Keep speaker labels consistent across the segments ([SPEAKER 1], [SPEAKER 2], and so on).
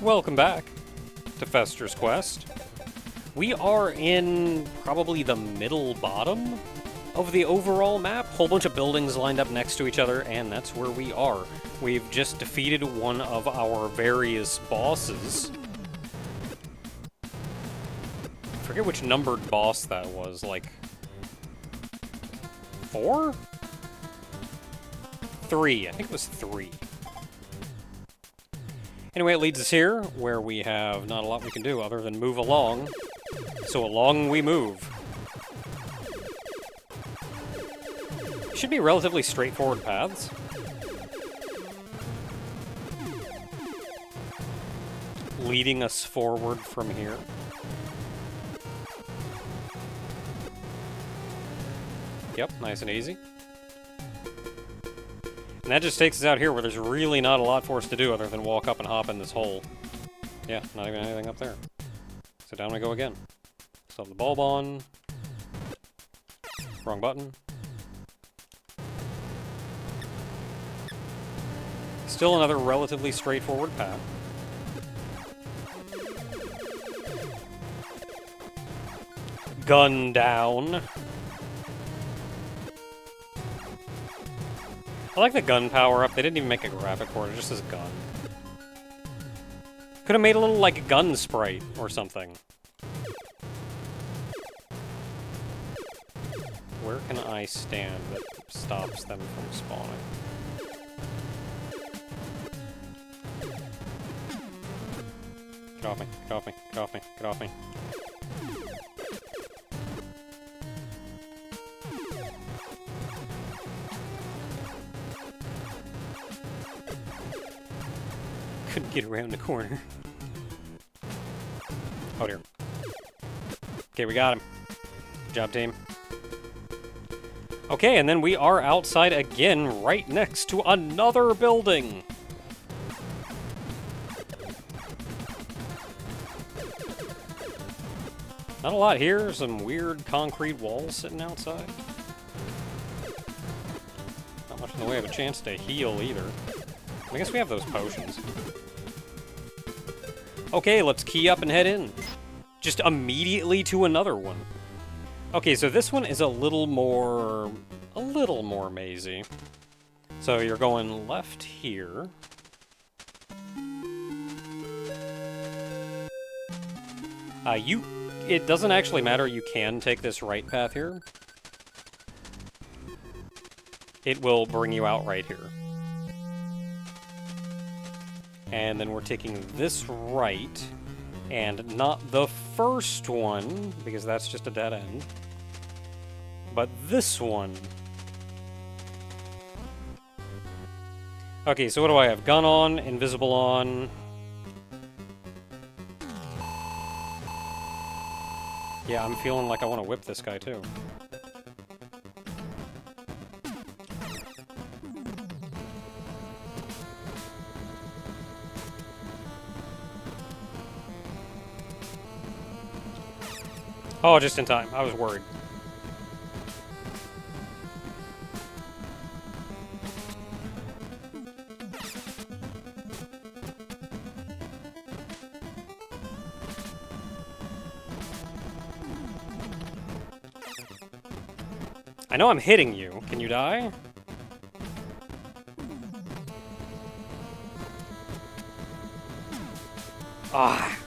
[SPEAKER 1] Welcome back to Fester's Quest. We are in probably the middle bottom of the overall map. Whole bunch of buildings lined up next to each other, and that's where we are. We've just defeated one of our various bosses. I forget which numbered boss that was, like 4? 3, I think it was 3. Anyway, it leads us here, where we have not a lot we can do other than move along. So along we move. Should be relatively straightforward paths. Leading us forward from here. Yep, nice and easy. And that just takes us out here where there's really not a lot for us to do other than walk up and hop in this hole. Yeah, not even anything up there. So down we go again. Still have the bulb on. Wrong button. Still another relatively straightforward path. Gun down. I like the gun power-up. They didn't even make a graphic for it. It just says gun. Could have made a little, like, gun sprite or something. Where can I stand that stops them from spawning? Get off me, get off me, get off me, get off me. Couldn't get around the corner. Oh dear. Okay, we got him. Good job, team. Okay, and then we are outside again, right next to another building. Not a lot here. Some weird concrete walls sitting outside. Not much in the way of a chance to heal either. I guess we have those potions. Okay, let's key up and head in. Just immediately to another one. Okay, so this one is a little more mazy. So you're going left here. It doesn't actually matter, you can take this right path here. It will bring you out right here. And then we're taking this right, and not the first one, because that's just a dead end, but this one. Okay, so what do I have? Gun on, invisible on. Yeah, I'm feeling like I want to whip this guy too. Oh, just in time. I was worried. I know I'm hitting you. Can you die? Ah.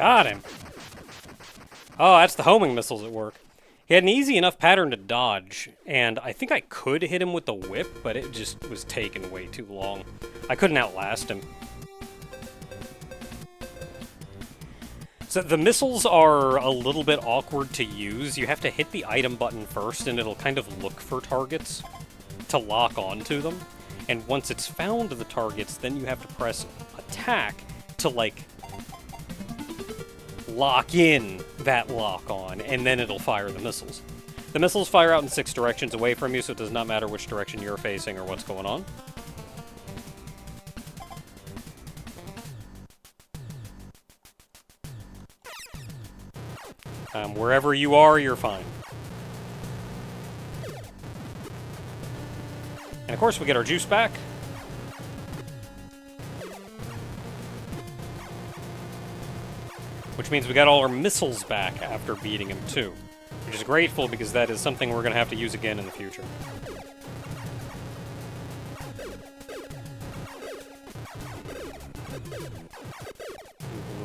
[SPEAKER 1] Got him. Oh, that's the homing missiles at work. He had an easy enough pattern to dodge, and I think I could hit him with the whip, but it just was taking way too long. I couldn't outlast him. So the missiles are a little bit awkward to use. You have to hit the item button first, and it'll kind of look for targets to lock onto them. And once it's found the targets, then you have to press attack to, like, lock in that lock on, and then it'll fire the missiles. The missiles fire out in 6 directions away from you, so it does not matter which direction you're facing or what's going on. Wherever you are, you're fine. And of course, we get our juice back. Which means we got all our missiles back after beating him too. Which is grateful because that is something we're going to have to use again in the future.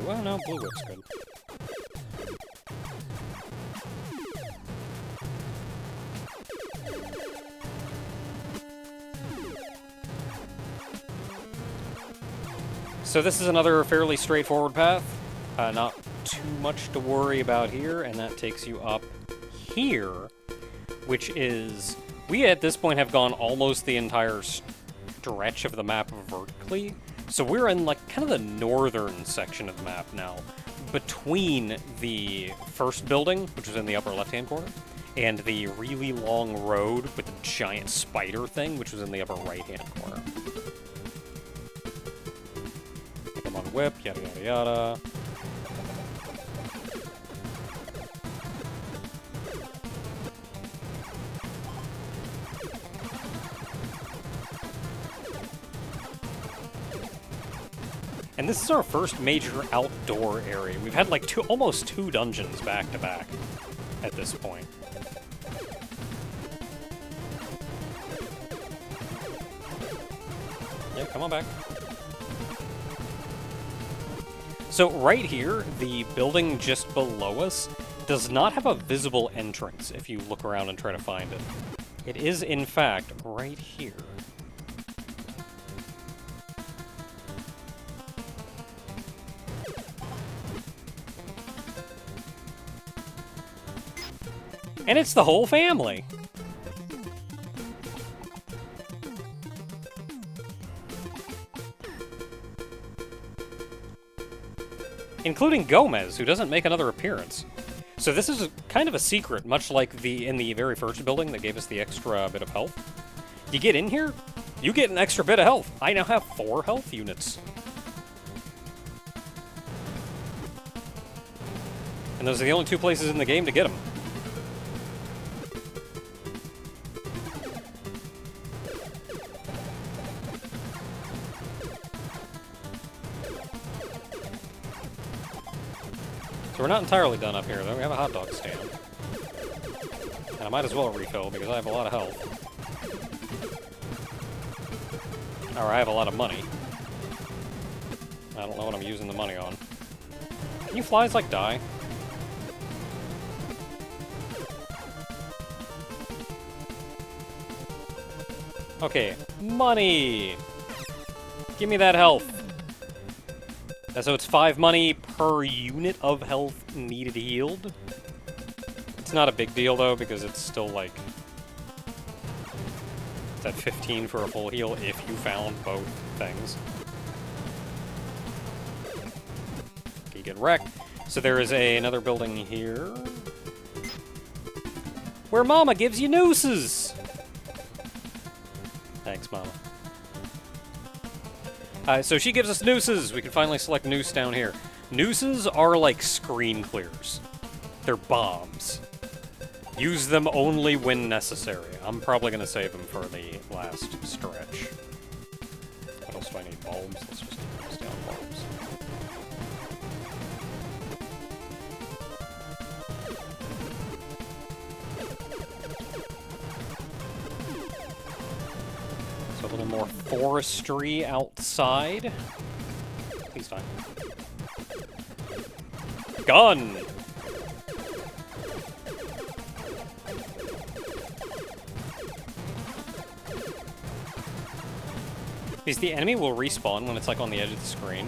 [SPEAKER 1] Well, no, blue whip's good. So this is another fairly straightforward path. Not too much to worry about here, and that takes you up here, which is... We, at this point, have gone almost the entire stretch of the map vertically, so we're in, like, kind of the northern section of the map now, between the first building, which is in the upper left-hand corner, and the really long road with the giant spider thing, which was in the upper right-hand corner. Come on, whip, yada yada yada. And this is our first major outdoor area. We've had like almost two dungeons back to back at this point. Yeah, come on back. So right here, the building just below us does not have a visible entrance if you look around and try to find it. It is, in fact, right here. And it's the whole family! Including Gomez, who doesn't make another appearance. So this is kind of a secret, much like in the very first building that gave us the extra bit of health. You get in here, you get an extra bit of health. I now have 4 health units. And those are the only 2 places in the game to get them. So we're not entirely done up here, though. We have a hot dog stand. And I might as well refill, because I have a lot of health. Or I have a lot of money. I don't know what I'm using the money on. Can you flies, like, die? Okay, money! Give me that health. So it's 5 money per unit of health needed healed. It's not a big deal, though, because it's still, like... It's at 15 for a full heal if you found both things. Okay, you get wrecked. So there is another building here. Where Mama gives you nooses! Thanks, Mama. So she gives us nooses. We can finally select noose down here. Nooses are like screen clears. They're bombs. Use them only when necessary. I'm probably going to save them for the last stretch. What else do I need? Bulbs? Let's just keep those down bulbs. So a little more forestry outside. Please die. gun! Because the enemy will respawn when it's like on the edge of the screen.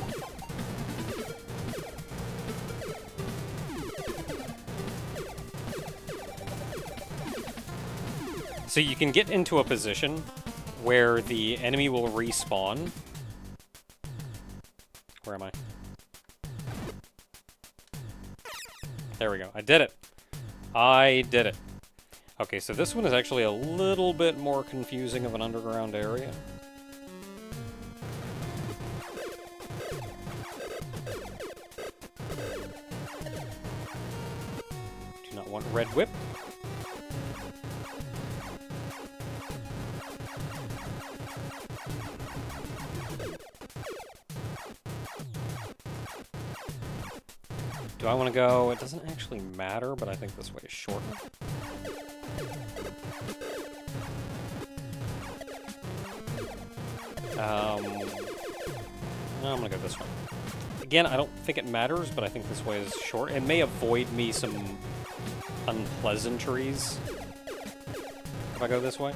[SPEAKER 1] So you can get into a position where the enemy will respawn. Where am I? There we go. I did it. I did it. Okay, so this one is actually a little bit more confusing of an underground area. Do not want red whip. Do I want to go? It doesn't actually matter, but I think this way is shorter. No, I'm going to go this way. Again, I don't think it matters, but I think this way is short. It may avoid me some unpleasantries if I go this way.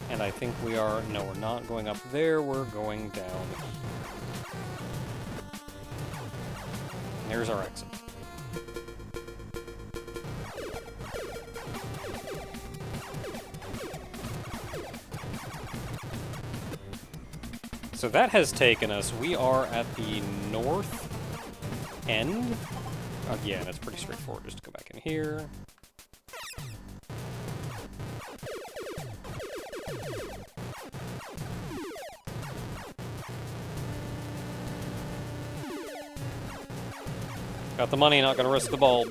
[SPEAKER 1] And I think we are... No, we're not going up there. We're going down. And there's our exit. So that has taken us. We are at the north end. Oh, yeah, that's pretty straightforward. Just to go back in here. Got the money, not gonna risk the bulb.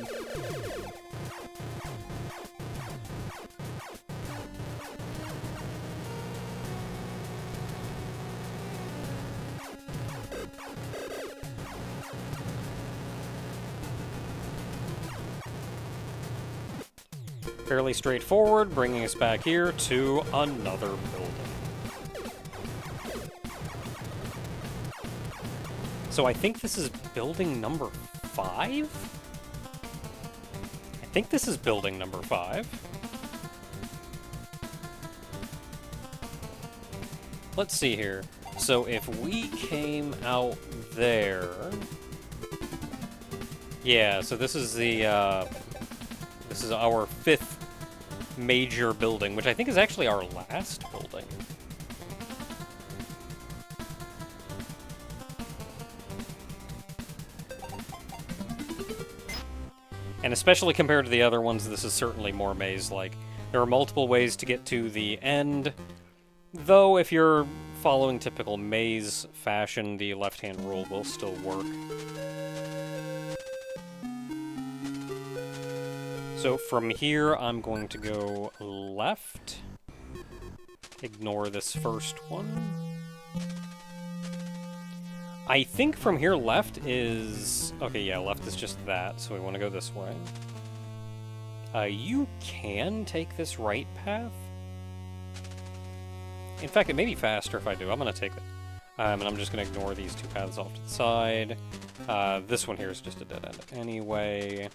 [SPEAKER 1] Fairly straightforward, bringing us back here to another building. So I think this is building number 5? I think this is building number 5. Let's see here. So if we came out there... Yeah, so this is the, this is our 5th major building, which I think is actually our last building. And especially compared to the other ones, this is certainly more maze-like. There are multiple ways to get to the end, though if you're following typical maze fashion, the left-hand rule will still work. So from here, I'm going to go left. Ignore this first one. I think from here left is... Okay, yeah, left is just that, so we want to go this way. You can take this right path. In fact, it may be faster if I do. I'm going to take it. And I'm just going to ignore these 2 paths off to the side. This one here is just a dead end anyway.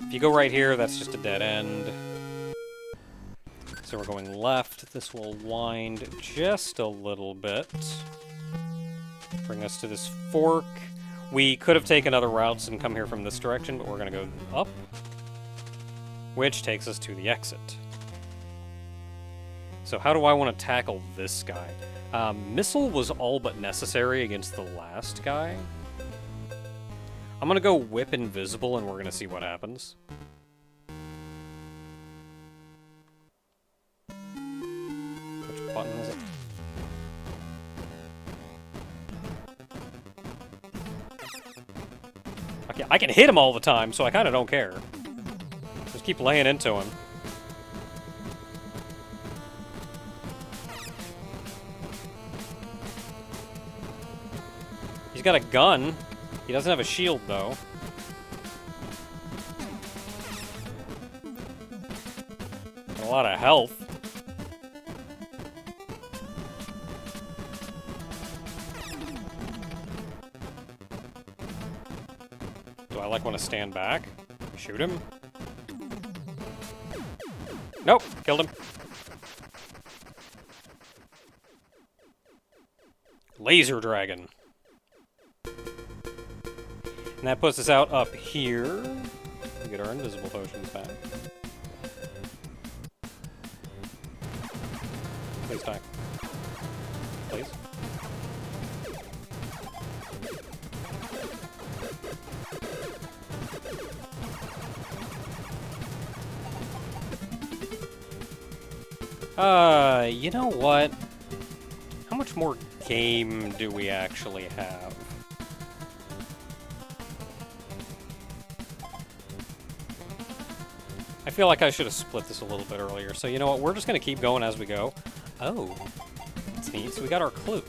[SPEAKER 1] If you go right here, that's just a dead end. So we're going left. This will wind just a little bit. Bring us to this fork. We could have taken other routes and come here from this direction, but we're going to go up. Which takes us to the exit. So how do I want to tackle this guy? Missile was all but necessary against the last guy. I'm going to go whip invisible, and we're going to see what happens. Which button is it? Okay, I can hit him all the time, so I kind of don't care. Just keep laying into him. He's got a gun. He doesn't have a shield, though. lot of health. Do I like want to stand back? Shoot him? Nope, killed him. Laser dragon. And that puts us out up here. We get our invisible potions back. Please die. Please. You know what? How much more game do we actually have? I feel like I should have split this a little bit earlier. So you know what? We're just going to keep going as we go. Oh, that's neat. So we got our clue.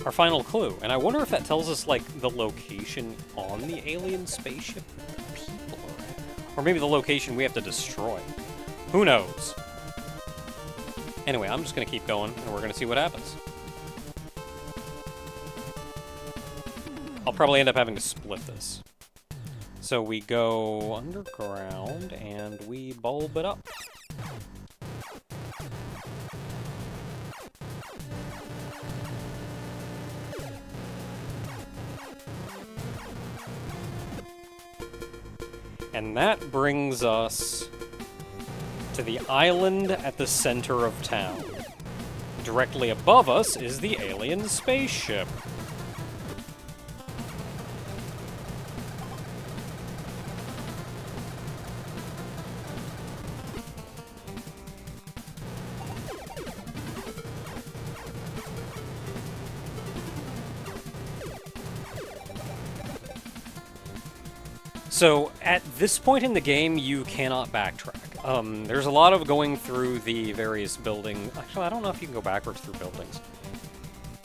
[SPEAKER 1] Our final clue. And I wonder if that tells us, like, the location on the alien spaceship people are at. Or maybe the location we have to destroy. Who knows? Anyway, I'm just going to keep going, and we're going to see what happens. I'll probably end up having to split this. So we go underground, and we bulb it up. And that brings us to the island at the center of town. Directly above us is the alien spaceship. So, at this point in the game, you cannot backtrack. There's a lot of going through the various buildings. Actually, I don't know if you can go backwards through buildings.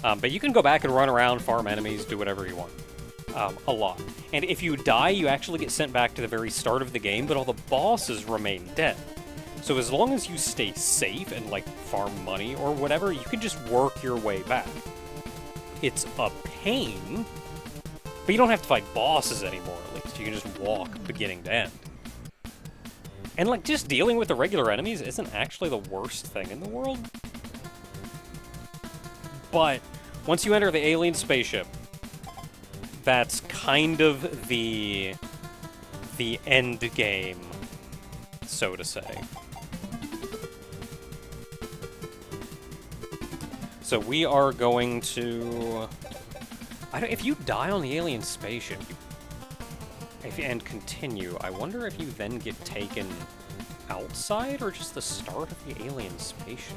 [SPEAKER 1] But you can go back and run around, farm enemies, do whatever you want. A lot. And if you die, you actually get sent back to the very start of the game, but all the bosses remain dead. So as long as you stay safe and, like, farm money or whatever, you can just work your way back. It's a pain, but you don't have to fight bosses anymore, at least. You can just walk beginning to end. And, like, just dealing with the regular enemies isn't actually the worst thing in the world. But once you enter the alien spaceship, that's kind of the end game, so to say. So we are going to... if you die on the alien spaceship and continue, I wonder if you then get taken outside or just the start of the alien spaceship.